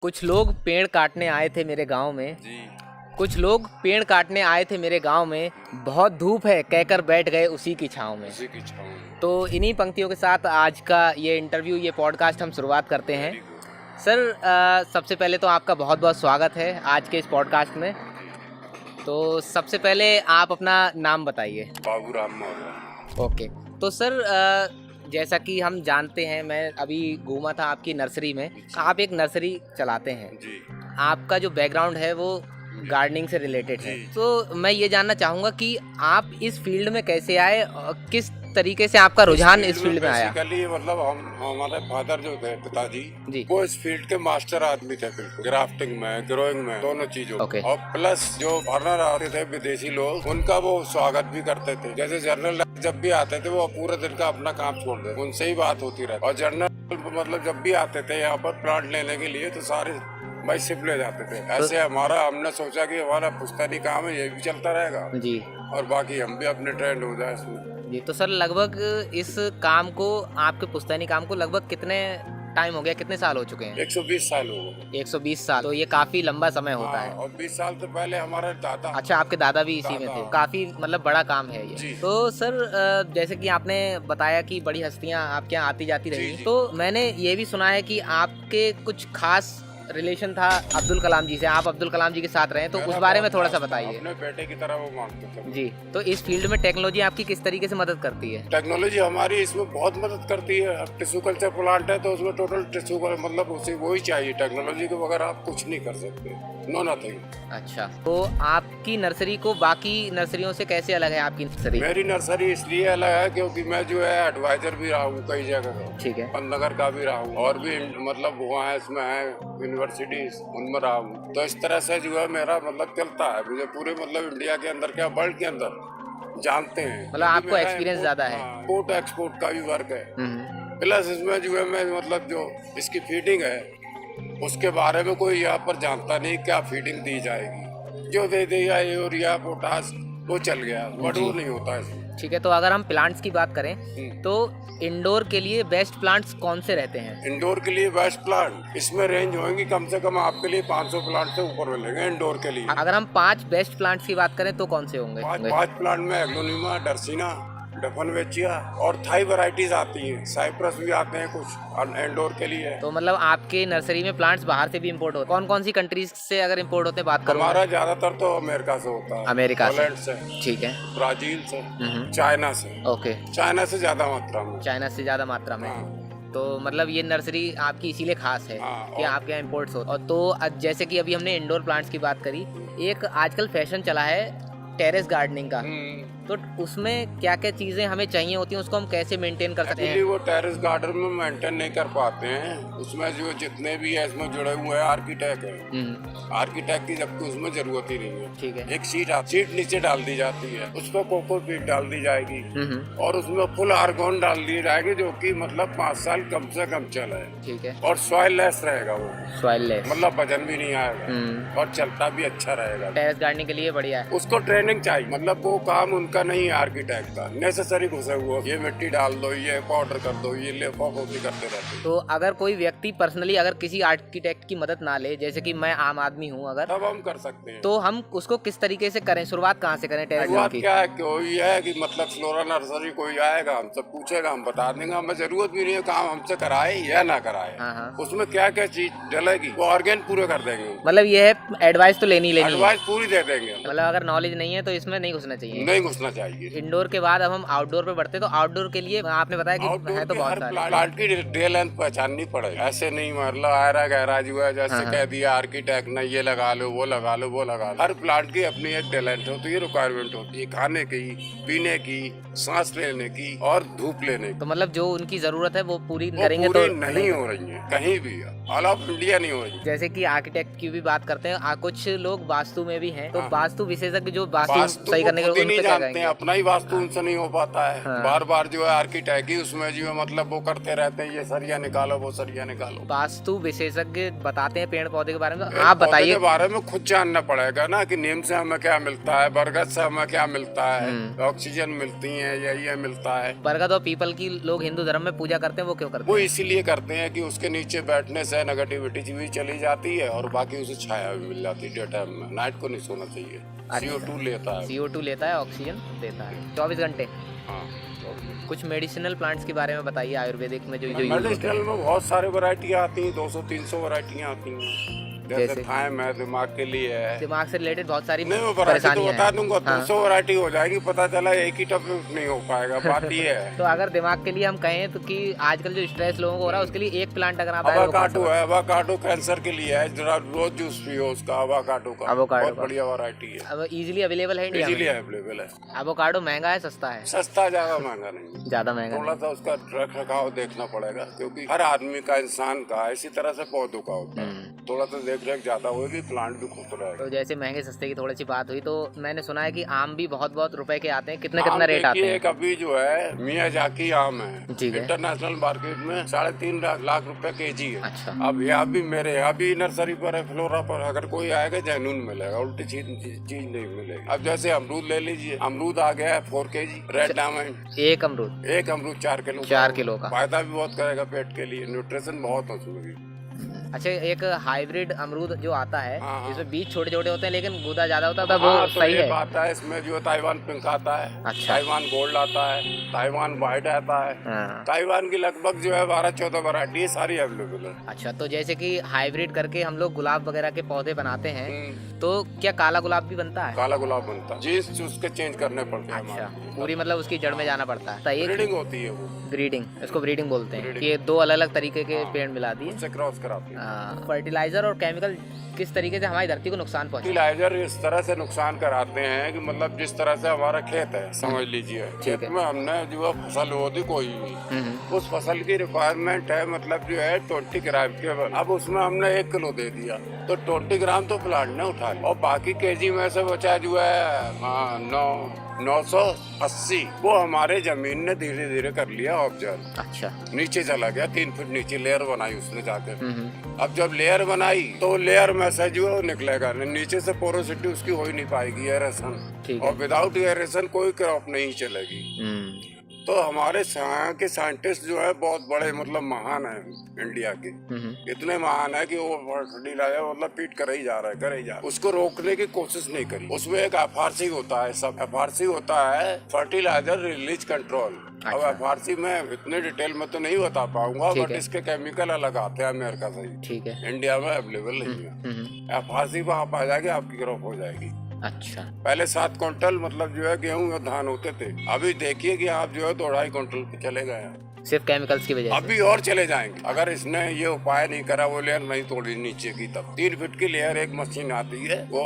कुछ लोग पेड़ काटने आए थे मेरे गांव में। जी। कुछ लोग पेड़ काटने आए थे मेरे गांव में, बहुत धूप है कहकर बैठ गए उसी की छांव में। उसी की छाँव में। तो इन्हीं पंक्तियों के साथ आज का ये इंटरव्यू, ये पॉडकास्ट हम शुरुआत करते हैं। Very good. सर, सबसे पहले तो आपका बहुत बहुत स्वागत है आज के इस पॉडकास्ट में। तो सबसे पहले आप अपना नाम बताइए। बाबूराम मौर्य। ओके। तो सर, जैसा कि हम जानते हैं, मैं अभी घूमा था आपकी नर्सरी में। आप एक नर्सरी चलाते हैं। जी। आपका जो बैकग्राउंड है वो गार्डनिंग से रिलेटेड है। जी। तो मैं ये जानना चाहूँगा कि आप इस फील्ड में कैसे आए और किस तरीके से आपका रुझान इस फील्ड में आया। बेसिकली मतलब हमारे फादर जो थे, पिताजी जी। वो इस फील्ड के मास्टर आदमी थे, बिल्कुल ग्राफ्टिंग में, ग्रोइंग में, दोनों चीजों ओके। और प्लस जो फॉरनर आते थे विदेशी लोग, उनका वो स्वागत भी करते थे। जैसे जनरल जब भी आते थे वो पूरे दिन का अपना काम छोड़ देते, उनसे ही बात होती रहती। और जनरल मतलब जब भी आते थे यहाँ पर प्लांट लेने के लिए तो सारे भाई सिप ले जाते थे। ऐसे हमने सोचा कि हमारा पुश्तैनी काम है, ये भी चलता रहेगा जी और बाकी हम भी अपने ट्रेंड हो जाए इसमें। जी। तो सर, लगभग इस काम को, आपके पुश्तैनी काम को लगभग कितने टाइम हो गया, कितने साल हो चुके हैं? 120 साल हो गए। 120 साल, तो ये काफी लंबा समय होता है। और 20 साल से पहले हमारे दादा। अच्छा, आपके दादा भी इसी में थे। काफी मतलब बड़ा काम है जी। ये। तो सर, जैसे कि आपने बताया कि बड़ी हस्तियां आपके यहाँ आती जाती रही, जी। तो मैंने ये भी सुना है कि आपके कुछ खास रिलेशन था अब्दुल कलाम जी से। आप अब्दुल कलाम जी के साथ रहे, तो उस बारे में थोड़ा सा बताइए। अपने बेटे की तरह वो मानते थे। जी। तो इस फील्ड में टेक्नोलॉजी आपकी किस तरीके से मदद करती है? टेक्नोलॉजी हमारी इसमें बहुत मदद करती है। अब टिश्यू कल्चर प्लांट है तो उसमें टोटल टिश्यू मतलब उसे वही चाहिए। टेक्नोलॉजी के बगैर आप कुछ नहीं कर सकते, नो नथिंग। अच्छा, तो आपकी नर्सरी को बाकी नर्सरियों से कैसे अलग है आपकी नर्सरी? मेरी नर्सरी इसलिए अलग है क्योंकि मैं जो है एडवाइजर भी रहा हूँ कई जगह। ठीक है। पंतनगर का भी रहा हूँ और भी मतलब वहाँ इसमें है यूनिवर्सिटी, उनमें रहा हूँ। तो इस तरह से जो है मेरा मतलब चलता है। मुझे पूरे मतलब इंडिया के अंदर क्या वर्ल्ड के अंदर जानते हैं। मतलब आपको एक्सपीरियंस ज्यादा है। इम्पोर्ट एक्सपोर्ट का भी वर्क है। हम्म। प्लस इसमें जो है मैं मतलब जो इसकी फीडिंग है उसके बारे में कोई यहाँ पर जानता नहीं, क्या फीडिंग दी जाएगी। जो दे दिया यूरिया पोटास वो चल गया, बट वो नहीं होता है। ठीक है। तो अगर हम प्लांट्स की बात करें तो इंडोर के लिए बेस्ट प्लांट्स कौन से रहते हैं? इंडोर के लिए बेस्ट प्लांट इसमें रेंज होंगी कम से कम आपके लिए 500 प्लांट से ऊपर मिलेंगे इंडोर के लिए। अगर हम 5 बेस्ट प्लांट्स की बात करें तो कौन से होंगे? पांच प्लांट में एग्लोनिमा, डर्सिना, डफनवेचिया और थाई वैरायटीज आती हैं। साइप्रस भी आते हैं कुछ इंडोर के लिए। तो मतलब आपके नर्सरी में प्लांट्स बाहर से भी इंपोर्ट होते हैं? कौन कौन सी कंट्रीज से अगर इंपोर्ट होते हैं बात करूँ? हमारा ज्यादातर तो अमेरिका से होता है। अमेरिका से। पोलैंड से, ठीक है। ब्राजील से, चाइना से। ओके। चाइना से ज्यादा मात्रा में। चाइना से ज्यादा मात्रा में। हाँ। तो मतलब ये नर्सरी आपकी इसीलिए खास है हाँ, कि आपके यहाँ इम्पोर्ट्स होते। और तो जैसे कि अभी हमने इंडोर प्लांट्स की बात करी, एक आजकल फैशन चला है टेरेस गार्डनिंग का। तो उसमें क्या क्या चीजें हमें चाहिए होती हैं, उसको हम कैसे मेंटेन कर सकते हैं? वो टेरेस गार्डन में मेंटेन नहीं कर पाते हैं। उसमें जो जितने भी है इसमें जुड़े हुए हैं आर्किटेक्ट है। आर्किटेक्ट की जबकि उसमें जरूरत ही नहीं है। ठीक है। एक सीट नीचे डाल दी जाती है, उस पर कोकोपीट डाल दी जाएगी और उसमें फुल आर्गोन डाल दी जाएगी जो कि मतलब 5 साल कम से कम चले। ठीक है। और सॉइल लेस रहेगा वो, सॉइल लेस, मतलब वजन भी नहीं आएगा और चलता भी अच्छा रहेगा। टेरेस गार्डनिंग के लिए बढ़िया है। उसको ट्रेनिंग चाहिए, मतलब वो काम उनका नहीं है आर्किटेक्ट का। नेसेसरी घुसे हुआ, ये मिट्टी डाल दो, ये पाउडर कर दो, ये ले करते रहते। तो अगर कोई व्यक्ति पर्सनली अगर किसी आर्किटेक्ट की मदद ना ले, जैसे कि मैं आम आदमी हूँ अगर, तब हम कर सकते हैं। तो हम उसको किस तरीके से करें? शुरुआत कहाँ से करें टेरेस शुरुआत की? क्या है, कोई है कि मतलब फ्लोरा नर्सरी कोई आएगा, हमसे पूछेगा, हम बता देंगे। हमें जरूरत भी नहीं है काम हमसे कराए या ना कराए। हाँ। उसमें क्या क्या चीज डलेगी वो ऑर्गेन पूरे कर देंगे। मतलब ये है, एडवाइस तो लेनी है। एडवाइस पूरी दे देंगे। मतलब अगर नॉलेज नहीं है तो इसमें नहीं घुसना चाहिए। नहीं घुसना चाहिए। इंडोर के बाद अब हम आउटडोर पे बढ़ते, तो आउटडोर के लिए आपने बताया कि है तो बहुत सारे। प्लांट की डे लेंथ पहचाननी पड़ेगी। ऐसे नहीं मतलब आयरा गहरा जो है जैसे कह दिया आर्किटेक्ट ने ये लगा लो, वो लगा लो, वो लगा लो। हर प्लांट की अपनी एक डे लेंथ होती है, रिक्वायरमेंट होती है, खाने की, पीने की, सांस लेने की और धूप लेने की। तो मतलब जो उनकी जरूरत है वो पूरी वो करेंगे पूरी तो नहीं हो रही है कहीं भी, ऑल ऑफ इंडिया नहीं हो रही। जैसे कि आर्किटेक्ट की भी बात करते हैं, कुछ लोग वास्तु में भी हैं, तो वास्तु विशेषज्ञ जो वास्तु सही करने के नहीं लिए जानते हैं, अपना ही वास्तु उनसे नहीं हो पाता है। हाँ। बार बार जो है आर्किटेक्ट ही उसमें जो है मतलब वो करते रहते हैं, ये सरिया निकालो वो सरिया निकालो। वास्तु विशेषज्ञ बताते हैं पेड़ पौधे के बारे में, पेड़ आप पौधे बताइए। के बारे में खुद जानना पड़ेगा ना कि नीम से हमें क्या मिलता है, बरगद से हमें क्या मिलता है, ऑक्सीजन मिलती है या ये मिलता है। बरगद और पीपल की लोग हिंदू धर्म में पूजा करते हैं, वो क्यों करते वो हैं? इसीलिए करते हैं कि उसके नीचे बैठने से नेगेटिविटी भी चली जाती है और बाकी उसे छाया भी मिल जाती है डे टाइम में। नाइट को नहीं सोना चाहिए। CO2 लेता है, CO2 लेता है, ऑक्सीजन देता है 24 घंटे। हाँ। कुछ मेडिसिनल प्लांट्स के बारे में बताइए, आयुर्वेदिक में जो यूज होते मेडिसिनल हैं। में बहुत सारे वैरायटियाँ आती हैं, 200-300 वैरायटियाँ आती हैं। जैसे जैसे? थाइम है, दिमाग के लिए है। दिमाग से रिलेटेड बहुत सारी नहीं वो वैरायटी तो परेशानियां बता हैं। दूंगा, हाँ। 200 वैरायटी हो जाएगी, पता चला एक ही टॉपिक नहीं हो पाएगा, बात ये है। तो अगर दिमाग के लिए हम कहें तो कि आजकल जो स्ट्रेस लोगों को हो रहा है उसके लिए एक प्लांट अगर आप अवाकाडो है, अवाकाडो कैंसर के लिए है, जरा रोज जूस पियो उसका, अवाकाडो का बहुत बढ़िया वैरायटी है। अब इजीली अवेलेबल है इंडिया में? इजीली अवेलेबल है। एवोकाडो महंगा है सस्ता है? सस्ता ज्यादा महंगा नहीं, ज्यादा महंगा थोड़ा सा उसका रख रखाव देखना पड़ेगा, क्योंकि हर आदमी का, इंसान का इसी तरह से पौधों का होता है। थोड़ा सा देख रेख ज्यादा होगी, प्लांट भी खुश रहेगा। तो जैसे महंगे सस्ते की थोड़ी सी बात हुई, तो मैंने सुना है कि आम भी बहुत बहुत रुपए के आते हैं, कितना कितना रेट आते हैं? एक अभी जो है मियाजाकी आम है, ठीक है। इंटरनेशनल मार्केट में 3.5 लाख रुपए केजी है। अच्छा। अब यहाँ भी मेरे यहाँ भी नर्सरी पर है, फ्लोरा पर, अगर कोई आएगा जैनून मिलेगा, उल्टी चीज नहीं मिलेगी। अब जैसे अमरूद ले लीजिए, अमरूद आ गया है 4 kg रेड डायमंड। एक अमरूद 4 किलो 4 किलो का फायदा भी बहुत करेगा पेट के लिए, न्यूट्रिशन बहुत है उसमें भी। अच्छा, एक हाइब्रिड अमरूद जो आता है हाँ, हाँ। जिसमें बीज छोटे छोटे होते हैं लेकिन गूदा ज्यादा होता है, तो हाँ, वो तो सही ये है? आता है इसमें जो ताइवान पिंक आता है, अच्छा। ताइवान गोल्ड आता है, ताइवान व्हाइट आता है। हाँ। ताइवान की लगभग जो है 12-14 वैरायटी सारी अवेलेबल है। अच्छा, तो जैसे कि हाइब्रिड करके हम लोग गुलाब वगैरह के पौधे बनाते हैं, तो क्या काला गुलाब भी बनता है? काला गुलाब बनता है, जीन्स उसके चेंज करने पड़ते हैं। अच्छा, पूरी मतलब उसकी जड़ में जाना पड़ता है। सही है। ब्रीडिंग होती है वो, ब्रीडिंग, इसको ब्रीडिंग बोलते हैं ब्रीडिंग। कि ये 2 अलग अलग तरीके के हाँ। पेड़ मिला दिए। उससे क्रॉस कराती है। फर्टिलाइजर और केमिकल किस तरीके से हमारी धरती को नुकसान पहुंचाते फर्टिलाइजर इस तरह से नुकसान कराते हैं कि मतलब जिस तरह से हमारा खेत है, समझ लीजिए, खेत में हमने जो है फसल होती कोई भी, उस फसल की रिक्वायरमेंट है मतलब जो है 20 ग्राम केवल। अब उसमें हमने 1 किलो दे दिया तो 20 ग्राम तो प्लांट ने उठा लिया, और बाकी केजी में से बचा जो है 980, वो हमारे जमीन ने धीरे धीरे कर लिया ऑब्जर्व। अच्छा। नीचे चला गया, 3 फीट नीचे लेयर बनाई उसने जाकर। अब जब लेयर बनाई तो लेयर में से जो है निकलेगा, नीचे से पोरोसिटी उसकी हो ही नहीं पाएगी, एरेशन, और विदाउट एरेशन कोई क्रॉप नहीं चलेगी। तो हमारे यहाँ के साइंटिस्ट जो है बहुत बड़े मतलब महान है इंडिया के, इतने महान है कि वो फर्टिलाइजर मतलब पीट कर ही जा रहा है, उसको रोकने की कोशिश नहीं करी। उसमें एक FRC होता है, सब FRC होता है, फर्टिलाइजर रिलीज कंट्रोल। अब FRC में इतने डिटेल में तो नहीं बता पाऊंगा, बट इसके केमिकल अलग आते हैं अमेरिका से, ठीक है, इंडिया में अवेलेबल नहीं है। FRC वहाँ आ जाएगी, आपकी क्रॉप हो जाएगी। अच्छा। पहले 7 क्विंटल मतलब जो है गेहूं और धान होते थे, अभी देखिए कि आप जो है 2-2.5 क्विंटल पे चले गए हैं, सिर्फ केमिकल्स की वजह से। अभी और चले जाएंगे अगर इसने ये उपाय नहीं करा, वो लेयर नहीं तोड़ी नीचे की। तब 3 फीट की लेयर एक मशीन आती है, वो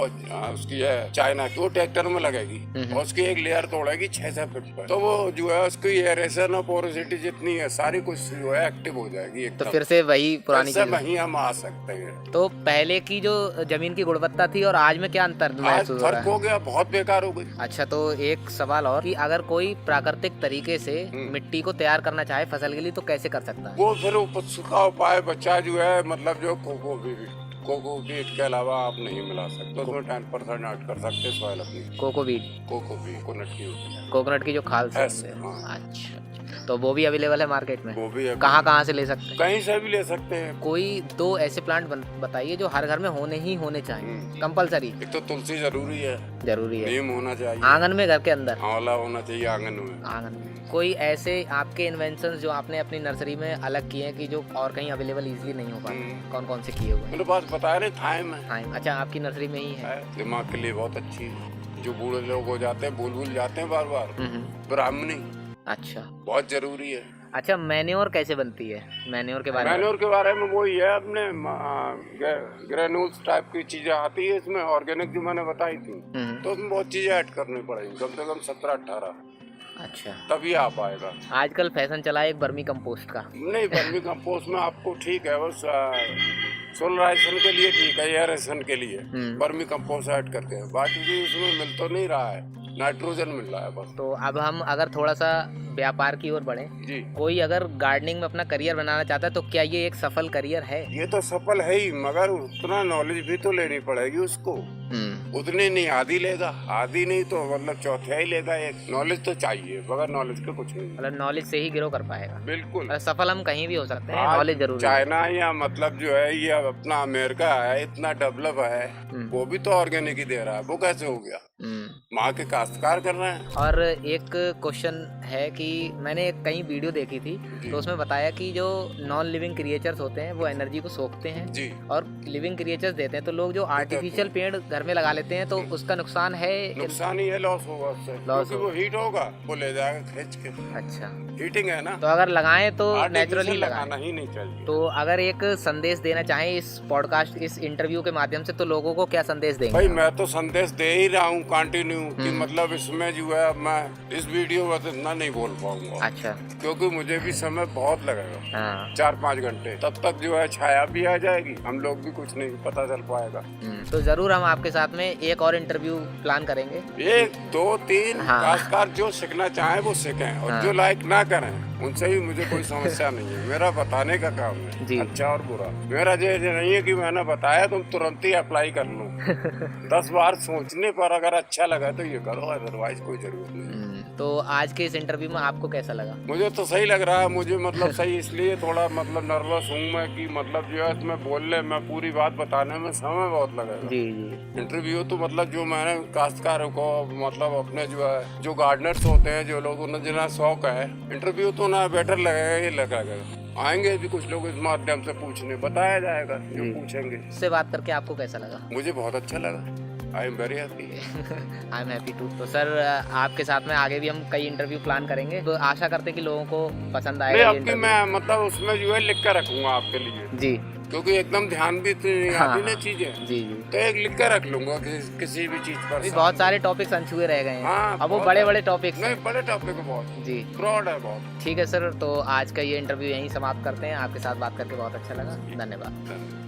उसकी है चाइना की, वो ट्रैक्टर में लगेगी और उसकी एक लेयर तोड़ेगी 6-6 फीट पर, तो वो जो है उसकी एरेशन और पोरोसिटी जितनी है सारी कुछ जो है एक्टिव हो जाएगी। तो फिर से वही पुरानी चीज, वहीं हम आ सकते हैं। तो पहले की जो जमीन की गुणवत्ता थी और आज में क्या अंतर महसूस हो रहा फर्क हो गया, बहुत बेकार हो गई। अच्छा, तो एक सवाल और कि अगर कोई प्राकृतिक तरीके से मिट्टी को तैयार करना चाहे फसल के लिए, तो कैसे कर सकता है? वो फिर उसका उपाय बच्चा जो है मतलब जो कोकोपीट के अलावा आप नहीं मिला सकते, उसमें 10% ऐड कर सकते हैं सॉइल अपनी। कोकोपीट, कोकोनट की होती है, कोकोनट की जो खाल से। हाँ। अच्छा, तो वो भी अवेलेबल है मार्केट में? वो भी है। कहाँ से ले सकते हैं? कहीं से भी ले सकते हैं। कोई 2 ऐसे प्लांट बताइए जो हर घर में होने चाहिए, कंपलसरी। एक तो तुलसी जरूरी है, नीम होना चाहिए, आंगन में, घर के अंदर आंवला होना चाहिए आंगन में। कोई ऐसे आपके इन्वेंशंस जो आपने अपनी नर्सरी में अलग किए हैं कि जो और कहीं अवेलेबल इजीली नहीं हो पाते, कौन कौन से किए हुए? मेरे पास बताया नहीं, थाइम है। अच्छा, आपकी नर्सरी में ही है? दिमाग के लिए बहुत अच्छी है, जो बूढ़े लोग हो जाते हैं, भूल जाते हैं बार बार, ब्राह्मणी अच्छा, बहुत जरूरी है। अच्छा, मैन्योर कैसे बनती है? मैन्योर के बारे में वही है, अपने ग्रेनुल्स टाइप की चीजें आती है इसमें, ऑर्गेनिक जो मैंने बताई थी, तो उसमें बहुत चीजें ऐड करनी पड़ेगी, कम से कम 17-18। अच्छा, तभी आ पाएगा। आजकल फैशन चला है एक वर्मी कंपोस्ट का। नहीं, वर्मी कंपोस्ट में आपको ठीक है, बस सोलराइजेशन के लिए ठीक है, एयरेशन के लिए वर्मी कंपोस्ट ऐड करके, बाकी भी उसमें मिल तो नहीं रहा है। नाइट्रोजन मिल रहा है बस। तो अब हम अगर थोड़ा सा व्यापार की ओर बढ़े, जी, कोई अगर गार्डनिंग में अपना करियर बनाना चाहता है तो क्या ये एक सफल करियर है? ये तो सफल है ही, मगर उतना नॉलेज भी तो लेनी पड़ेगी उसको। उतनी नहीं, आधी लेगा, आधी नहीं तो मतलब चौथाई लेगा। एक नॉलेज तो चाहिए, बगैर नॉलेज के कुछ नहीं। मतलब नॉलेज से ही ग्रो कर पाएगा। बिल्कुल। मतलब सफल हम कहीं भी हो सकते हैं, आज नॉलेज जरूरी है। चाइना या मतलब जो है ये अपना अमेरिका है, इतना डेवलप है, वो भी तो ऑर्गेनिक ही दे रहा है। वो कैसे हो गया? वहाँ के काश्तकार कर रहे हैं। और एक क्वेश्चन है कि मैंने कई वीडियो देखी थी, तो उसमें बताया कि जो नॉन लिविंग क्रिएचर्स होते हैं वो एनर्जी को सोखते हैं जी, और लिविंग क्रिएचर्स देते हैं। तो लोग जो आर्टिफिशियल पेड़ घर में लगा लेते हैं तो उसका नुकसान है। नुकसान ही है, लॉस होगा उससे, क्योंकि वो हीट होगा, वो ले जाएगा खींच के। अच्छा, हीटिंग है ना, तो अगर लगाएं तो नेचुरली लगाना लगाएं। ही नहीं चाहिए। तो अगर एक संदेश देना चाहें इस पॉडकास्ट, इस इंटरव्यू के माध्यम से, तो लोगों को क्या संदेश देंगे? भाई मैं तो संदेश दे ही रहा हूँ कंटिन्यू कि मतलब इसमें जो है मैं इस वीडियो में तो इतना नहीं बोल पाऊंगा। अच्छा, क्योंकि मुझे भी समय बहुत लगेगा, हाँ। 4-5 घंटे, तब तक जो है छाया भी आ जाएगी, हम लोग भी कुछ नहीं पता चल पाएगा। तो जरूर हम आपके साथ में एक और इंटरव्यू प्लान करेंगे। 1, 2, 3 हाँ। काश्तकार जो सीखना चाहे वो सीखें, और जो लाइक ना करें उनसे भी मुझे कोई समस्या नहीं है। मेरा बताने का काम है, जी। अच्छा और बुरा। मेरा ये नहीं है कि मैंने बताया तुम तुरंत ही अप्लाई कर लो। 10 बार सोचने पर अगर अच्छा लगा तो ये करो, अदरवाइज कोई जरूरत नहीं। तो आज के इस इंटरव्यू में आपको कैसा लगा? मुझे तो सही लग रहा है। मुझे मतलब सही इसलिए थोड़ा मतलब नर्वस हूँ मैं कि मतलब जो है तुम्हें बोलने में, पूरी बात बताने में समय बहुत लगेगा। जी जी। इंटरव्यू तो मतलब जो मैंने काश्तकारों को मतलब अपने जो है जो गार्डनर्स होते हैं, जो लोग उन्हें जितना शौक है, इंटरव्यू तो ना बेटर लगेगा ही लगेगा। आएंगे भी कुछ लोग इस माध्यम से पूछने, बताया जाएगा जो पूछेंगे। इससे बात करके आपको कैसा लगा? मुझे बहुत अच्छा लगा। I am very happy. I am happy too. तो सर आपके साथ में आगे भी हम कई इंटरव्यू प्लान करेंगे, तो आशा करते हैं कि लोगों को पसंद नहीं, आएगा ये आपकी इंटरव्यू। मैं मतलब उसमें जो है लिख कर रखूंगा आपके लिए। जी क्योंकि एकदम ध्यान भी तो नहीं आती ना चीजें। जी जी। तो एक लिख कर रख लूंगा किसी भी चीज पर। अभी बहुत सारे टॉपिक्स अनछुए रह गए हैं। हाँ, अब वो बहुत बड़े है। बड़े टॉपिक्स नहीं, हैं। बड़े टॉपिक बहुत जी, ब्रॉड है बहुत। ठीक है सर, तो आज का ये इंटरव्यू यहीं समाप्त करते हैं। आपके साथ बात करके बहुत अच्छा लगा। धन्यवाद।